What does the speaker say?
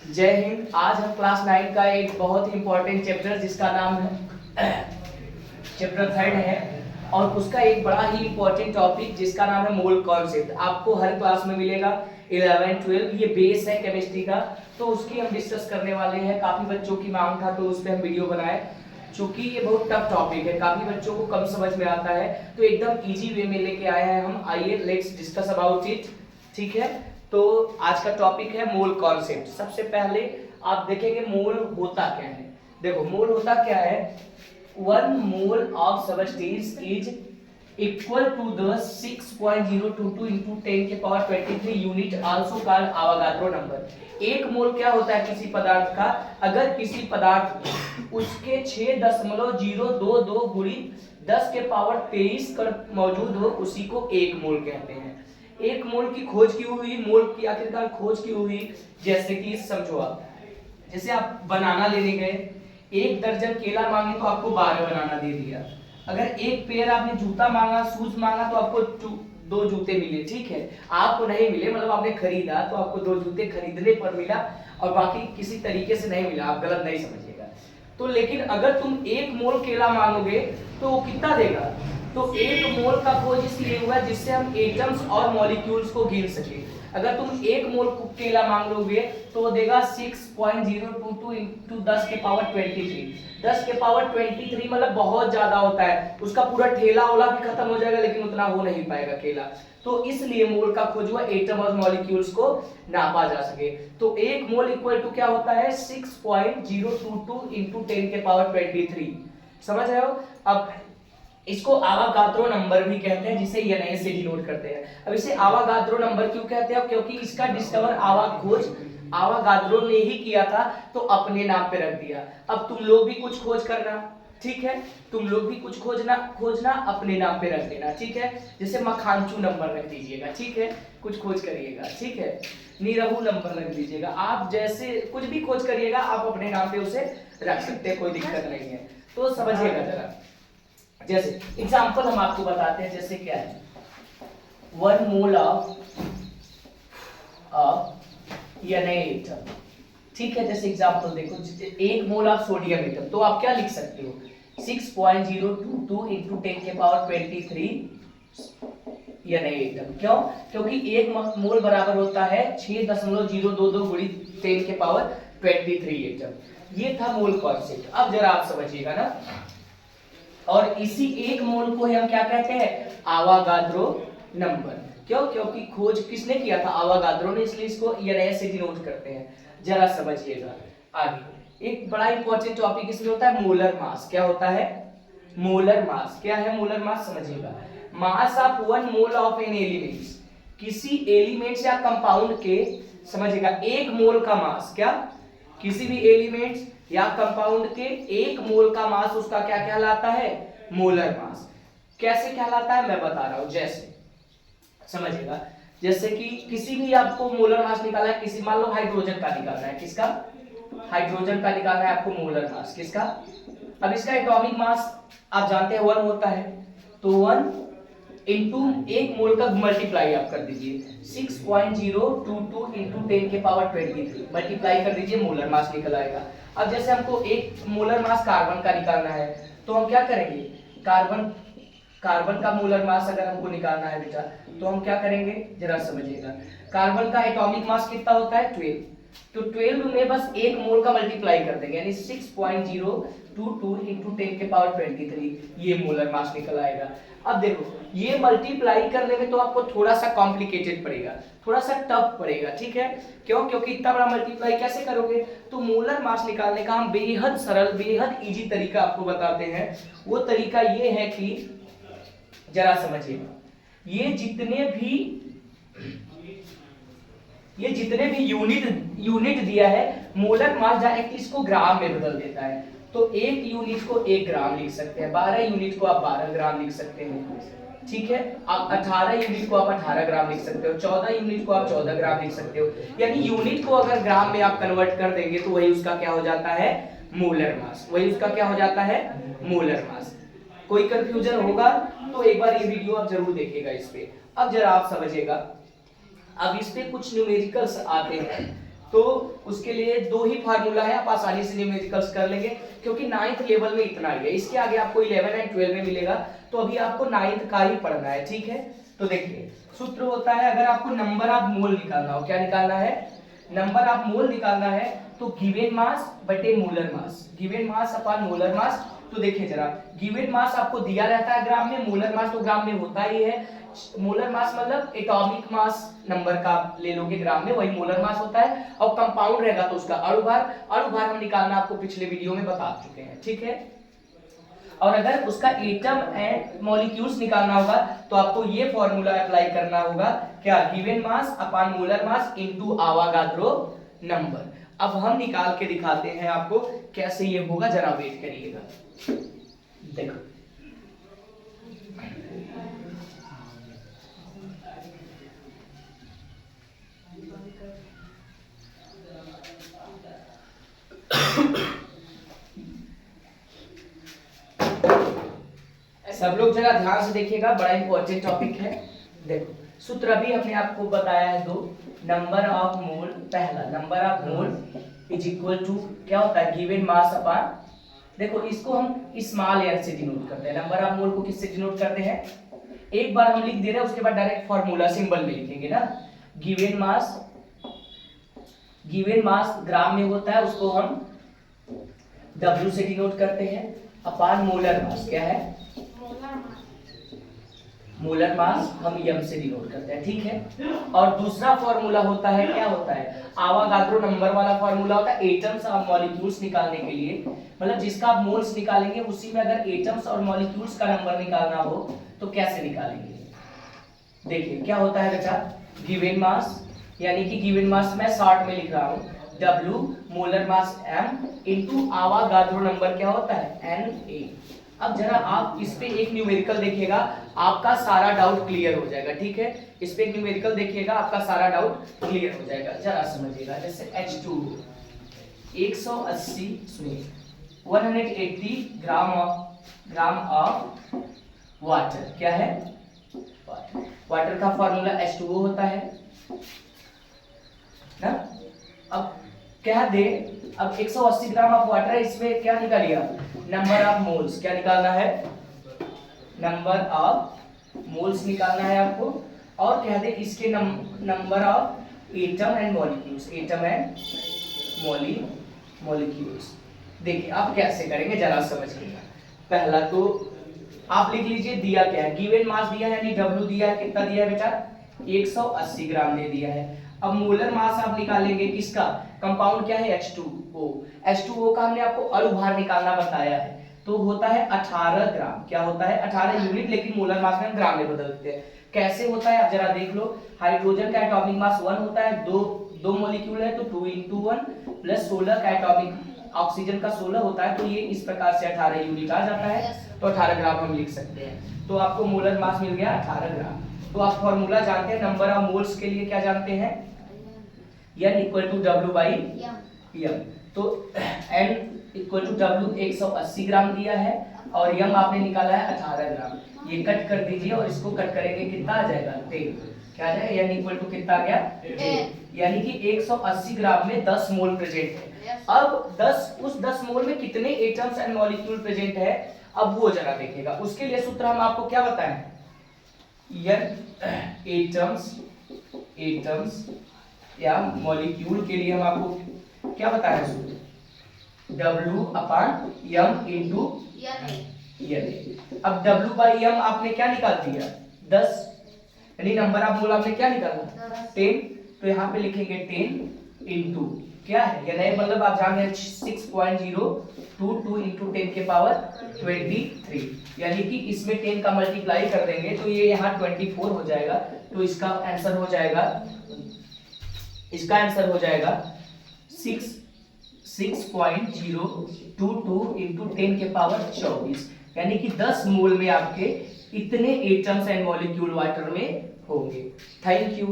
जय हिंद। आज हम क्लास 9 का एक बहुत ही इंपॉर्टेंट चैप्टर जिसका नाम है चैप्टर 3 है और उसका एक बड़ा ही इंपॉर्टेंट टॉपिक जिसका नाम है मोल कॉन्सेप्ट। आपको हर क्लास में मिलेगा 11 12, ये बेस है केमिस्ट्री का, तो उसकी हम डिस्कस करने वाले हैं। काफी बच्चों की मांग था तो उस पर हम वीडियो बनाए। चूंकि ये बहुत टफ टॉपिक है, काफी बच्चों को कम समझ में आता है, तो एकदम इजी वे में लेके आए हैं हम। आइए लेट्स डिस्कस अबाउट इट। ठीक है, तो आज का टॉपिक है मोल कॉन्सेप्ट। सबसे पहले आप देखेंगे मोल होता क्या है। देखो मोल होता क्या है, 1 mole of substance is equal to the 6.022 into 10 के power 23 unit also called Avogadro number. एक मोल क्या होता है किसी पदार्थ का, अगर किसी पदार्थ उसके 6.022 गुणित 10 के पावर 23 कर मौजूद हो, उसी को एक मोल कहते हैं। एक मोल की खोज क्यों हुई, मोल की आखिरकार खोज क्यों हुई, जैसे कि समझो आप, जैसे आप बनाना लेने गए, 1 दर्जन केला मांगे तो आपको 12 बनाना दे दिया। अगर एक पेयर आपने जूता मांगा, शूज मांगा तो आपको 2 जूते मिले। ठीक है, आपको नहीं मिले, मतलब आपने खरीदा तो आपको 2 जूते खरीदने पर मिला और बाकी किसी तरीके से नहीं मिला। आप गलत नहीं समझिएगा। तो लेकिन अगर तुम 1 मोल केला मांगोगे तो वो कितना देगा, तो 1 मोल का खोज इसलिए हुआ जिससे हम एटम्स और मॉलिक्यूल्स को गिन सके। अगर तुम 1 मोल केला मांग लोगे तो देगा 6.022 into 10 के पावर 23। 10 के पावर 23 मतलब बहुत ज्यादा होता है, उसका पूरा ठेला वाला भी खत्म हो जाएगा, लेकिन उतना हो नहीं पाएगा केला। तो इसलिए मोल का खोज हुआ एटम और मॉलिक्यूल्स को नापा जा सके। तो 1 मोल इक्वल टू क्या होता है, 6.022 into 10 के पावर 23। समझ रहे हो। अब इसको आवागाद्रो नंबर भी कहते हैं, जिसे एन से डिनोट करते हैं। अब इसे आवागाद्रो नंबर क्यों कहते हैं, क्योंकि इसका डिस्कवर आवागाद्रो ने ही किया था, तो अपने नाम पे रख दिया। अब तुम लोग भी कुछ खोज करना, ठीक है, तुम लोग भी कुछ खोजना अपने नाम पे रख देना। ठीक है, जैसे मखानचू नंबर रख दीजिएगा, ठीक है, कुछ खोज करिएगा, ठीक है, निरहू नंबर रख दीजिएगा। आप जैसे कुछ भी खोज करिएगा आप अपने नाम पे उसे रख सकते हैं, कोई दिक्कत नहीं है। तो समझिएगा जरा, जैसे एग्जांपल हम आपको बताते हैं, जैसे क्या है 1 मोल ऑफ एटम। ठीक है, जैसे एग्जांपल देखो, 1 मोल ऑफ सोडियम एटम, तो आप क्या लिख सकते हो, 6.022 into 10 के पावर 23 एटम। क्यों, क्योंकि 1 मोल बराबर होता है 6.022 गुणित 10 के पावर 23 एटम। ये था मोल कॉन्सेप्ट। अब जरा आप समझिएगा ना, और इसी 1 मोल को हम क्या कहते हैं, आवागाद्रो नंबर। क्यों, क्योंकि खोज किसने किया था, आवागाद्रो ने, इसलिए इसको एन से डिनोट करते हैं। जरा समझिएगा आगे, एक बड़ा इंपॉर्टेंट टॉपिक इसमें होता है मोलर मास। क्या होता है, मोलर मास। क्या है मोलर मास, समझिएगा, mass of 1 mole of an elements, किसी एलिमेंट्स या कंपाउंड के, समझिएगा, 1 मोल का मास, क्या, किसी भी एलिमेंट्स या कंपाउंड के 1 मोल का मास, उसका क्या कहलाता है, मोलर मास। कैसे कहलाता है मैं बता रहा हूं, जैसे समझिएगा, जैसे कि किसी भी आपको मोलर मास निकालना है, किसी मान लो हाइड्रोजन का निकालना है, किसका, हाइड्रोजन का निकालना है आपको मोलर मास, किसका। अब इसका एटॉमिक मास आप जानते हैं 1 होता है, तो 1 इंटू 1 मोल का मल्टीप्लाई आप कर दीजिए, 6.022 इंटू 10 के पावर 23 मल्टीप्लाई कर दीजिए, मोलर मास निकल आएगा। अब जैसे हमको 1 मोलर मास कार्बन का निकालना है, तो हम क्या करेंगे, कार्बन का मोलर मास अगर हमको निकालना है बेटा, तो हम क्या करेंगे, जरा समझिएगा। कार्बन का एटॉमिक मास कितना होता है, 12, तो 12 में बस 1 मोल का मल्टीप्लाई कर देंगे, यानी 6.022 इंटू 10 के पावर 23, ये मोलर मास निकल आएगा। अब देखो, ये मल्टीप्लाई करने में तो आपको थोड़ा सा कॉम्प्लिकेटेड पड़ेगा, थोड़ा सा टफ पड़ेगा, ठीक है, क्यों, क्योंकि इतना बड़ा मल्टीप्लाई कैसे करोगे। तो मोलर मास निकालने का हम बेहद सरल, बेहद इजी तरीका आपको बताते हैं। वो तरीका ये है कि जरा समझिएगा, ये जितने भी यूनिट दिया है, मोलर मास डायरेक्ट इसको ग्राम में बदल देता है। तो 1 यूनिट को 1 ग्राम लिख सकते हैं, 12 यूनिट को आप 12 ग्राम लिख सकते हैं, ठीक है, आप 18 यूनिट को आप 18 ग्राम लिख सकते हो, 14 यूनिट को आप 14 ग्राम लिख सकते हो। यानी यूनिट को अगर ग्राम में आप कन्वर्ट कर देंगे तो वही उसका क्या हो जाता है, मोलर मास, वही उसका क्या हो जाता है, मोलर मास। कोई कंफ्यूजन होगा तो एक बार ये वीडियो आप जरूर देखिएगा इस पे। अब जरा आप समझिएगा, अब इस पे कुछ न्यूमेरिकल्स आते हैं, तो उसके लिए दो ही फार्मूला है, आप आसानी से न्यूमेरिकल्स कर लेंगे क्योंकि 9th लेवल में इतना ही है। इसके आगे आपको 11 एंड 12 में मिलेगा, तो अभी आपको 9th का ही पढ़ना है, ठीक है। तो देखिए सूत्र होता है, अगर आपको नंबर ऑफ मोल निकालना हो, क्या निकालना है, नंबर ऑफ मोल निकालना है, तो गिवन मास बटे molar mass, given mass upon molar मास। तो देखिए जरा, गिवन मास आपको दिया रहता है ग्राम में, मोलर मास तो ग्राम में होता ही है। मोलर मास मतलब एटॉमिक मास नंबर का ले लोगे ग्राम में, वही मोलर मास होता है। और कंपाउंड रहेगा तो उसका अणुभार, अणुभार हम निकालना आपको पिछले वीडियो में बता चुके हैं, ठीक है। और अगर उसका एटम एंड मॉलिक्यूल्स निकालना होगा तो आपको ये फॉर्मूला अप्लाई करना होगा, क्या, given mass upon molar mass into Avogadro number. अब हम निकाल के दिखाते हैं आपको कैसे ये होगा, जरा वेट करिएगा। देखो सब लोग जरा ध्यान से देखिएगा, बड़ा इंपॉर्टेंट टॉपिक है। देखो सूत्र अभी हमने आपको बताया है दो, नंबर ऑफ मोल, पहला number of mole is equal to क्या होता है, गिवन मास अपॉन, देखो इसको हम स्मॉल एन से डिनोट करते हैं, नंबर ऑफ मोल को किससे डिनोट करते हैं, एक बार हम लिख दे रहे हैं, उसके बाद डायरेक्ट फॉर्मूला सिंबल में लिखेंगे ना। गिवन मास ग्राम में होता है, उसको हम W से डिनोट करते हैं, अपॉन मोलर मास क्या है, मोलर मास हम m से डिनोट करते हैं, ठीक है। और दूसरा फॉर्मूला होता है, क्या होता है, आवागाद्रो नंबर वाला फॉर्मूला होता है एटम्स और मॉलिक्यूल्स निकालने के लिए, मतलब जिसका आप मोल्स निकालेंगे उसी में अगर एटम्स और मॉलिक्यूल्स का नंबर निकालना हो तो कैसे निकालेंगे। देखिए क्या होता है बेटा, गिवन मास, यानी कि गिवन मास मैं शॉर्ट में लिख रहा हूँ, W molar mass m into Avogadro number क्या होता है Na। अब जरा आप इस पे एक न्यूमेरिकल देखिएगा, आपका सारा डाउट क्लियर हो जाएगा, ठीक है। इस पे एक न्यूमेरिकल देखिएगा, आपका सारा डाउट क्लियर हो जाएगा, जरा समझिएगा। जैसे H2 180 सुनिए 180 ग्राम ऑफ वाटर, क्या है, वाटर का फॉर्मूला H2O होता है ना। अब क्या दे, अब 180 ग्राम ऑफ वाटर है, इसमें क्या निकालिए, नंबर ऑफ मोल्स, क्या निकालना है, नंबर ऑफ मोल्स निकालना है आपको। और क्या दे, इसके number of atom and molecules, atom and molecules. देखिए आप कैसे करेंगे जरा समझिएगा। पहला तो आप लिख लीजिए, दिया क्या है, गिवन मास दिया है, यानी W दिया है, कितना दिया है बेटा, 180 ग्राम दे दिया है। अब मोलर मास आप निकालेंगे किसका, कंपाउंड क्या है, H2O, H2O का हमने आपको अणुभार निकालना बताया है, तो होता है 18 ग्राम, क्या होता है 18 यूनिट, लेकिन मोलर मास में हम ग्राम में बदलते हैं। कैसे होता है आप जरा देख लो, हाइड्रोजन का एटॉमिक मास 1 होता है, दो मॉलिक्यूल है तो 2 × 1 प्लस 16 का एटॉमिक, ऑक्सीजन का 16 होता है, तो ये इस प्रकार से 18 यूनिट आ जाता है, तो 18 ग्राम हम लिख सकते हैं। तो आपको मोलर मास मिल गया 18 ग्राम। तो आप फॉर्मूला जानते हैं, नंबर ऑफ मोल्स के लिए क्या जानते हैं, N equal to W by M। तो N equal to W 180 gram दिया है और M आपने निकाला है 18 ग्राम। ये कट कर दीजिए और इसको कट करेंगे, कितना आ जाएगा 10, क्या आ जाएगा, N इक्वल टू कितना आ गया 10, यानी कि 180 ग्राम में 10 मोल प्रेजेंट है। अब 10 मोल में कितने एटम्स एंड मॉलिक्यूल प्रेजेंट है, अब वो जरा देखिएगा। उसके लिए सूत्र हम आपको क्या बताएं, एटम्स या मॉलिक्यूल के लिए हम आपको क्या बताया सूत्र, W upon M into N। अब W बाई M आपने क्या निकाल दिया 10, यानी नंबर ऑफ मोल आपने क्या निकाला 10, तो यहाँ पे लिखेंगे 10 इनटू क्या है, यानी मतलब आप जान गए 6.022 इनटू 10 के पावर 23, यानी कि इसमें 10 का मल्टीप्लाई कर देंगे तो ये यहाँ 24 हो जाएगा। तो इसका आंसर हो जाएगा 6.022 इनटू 10 के पावर 24, यानी कि 10 मोल में आपके इतने एटम्स एंड मॉलिक्यूल वाटर में होंगे। Thank you.